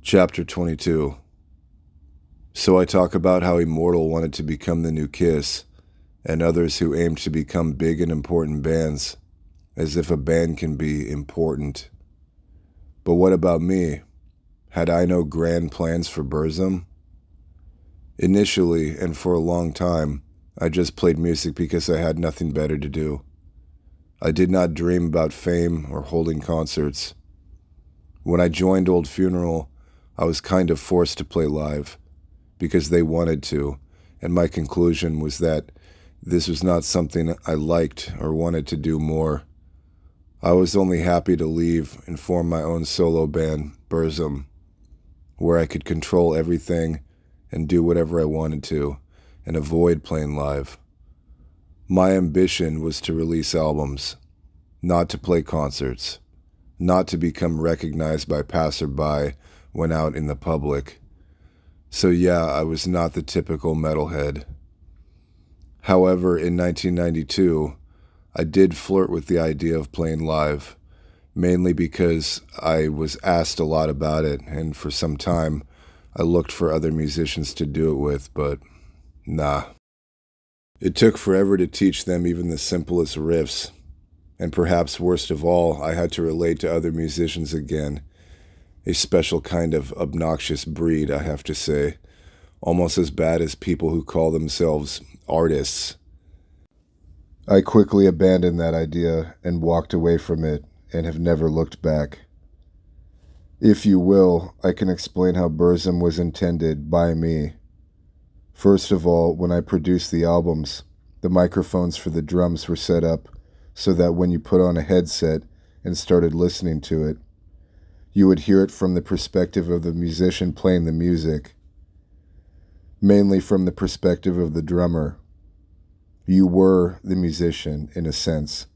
Chapter 22. So I talk about how Immortal wanted to become the new Kiss, and others who aimed to become big and important bands, as if a band can be important. But what about me? Had I no grand plans for Burzum? Initially, and for a long time, I just played music because I had nothing better to do. I did not dream about fame or holding concerts. When I joined Old Funeral, I was kind of forced to play live, because they wanted to, and my conclusion was that this was not something I liked or wanted to do more. I was only happy to leave and form my own solo band, Burzum, where I could control everything and do whatever I wanted to, and avoid playing live. My ambition was to release albums, not to play concerts, not to become recognized by passerby when out in the public. So yeah, I was not the typical metalhead. However, in 1992, I did flirt with the idea of playing live, mainly because I was asked a lot about it, and for some time, I looked for other musicians to do it with, but nah. It took forever to teach them even the simplest riffs, and perhaps worst of all, I had to relate to other musicians again. A special kind of obnoxious breed, I have to say, almost as bad as people who call themselves artists. I quickly abandoned that idea and walked away from it and have never looked back. If you will, I can explain how Burzum was intended by me. First of all, when I produced the albums, the microphones for the drums were set up so that when you put on a headset and started listening to it, you would hear it from the perspective of the musician playing the music, mainly from the perspective of the drummer. You were the musician, in a sense,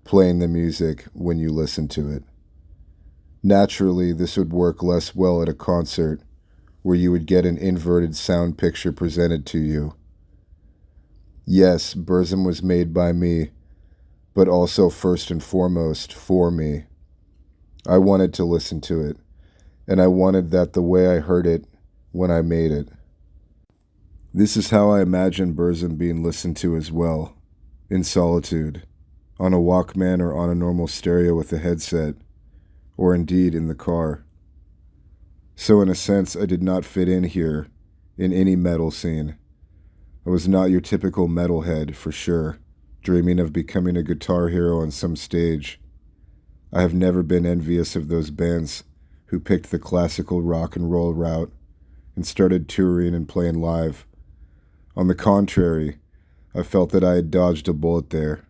playing the music when you listened to it. Naturally, this would work less well at a concert, where you would get an inverted sound picture presented to you. Yes, Burzum was made by me, but also first and foremost for me. I wanted to listen to it, and I wanted that the way I heard it when I made it. This is how I imagine Burzum being listened to as well, in solitude, on a Walkman or on a normal stereo with a headset, or indeed in the car. So in a sense, I did not fit in here, in any metal scene. I was not your typical metalhead, for sure, dreaming of becoming a guitar hero on some stage. I have never been envious of those bands who picked the classical rock and roll route and started touring and playing live. On the contrary, I felt that I had dodged a bullet there.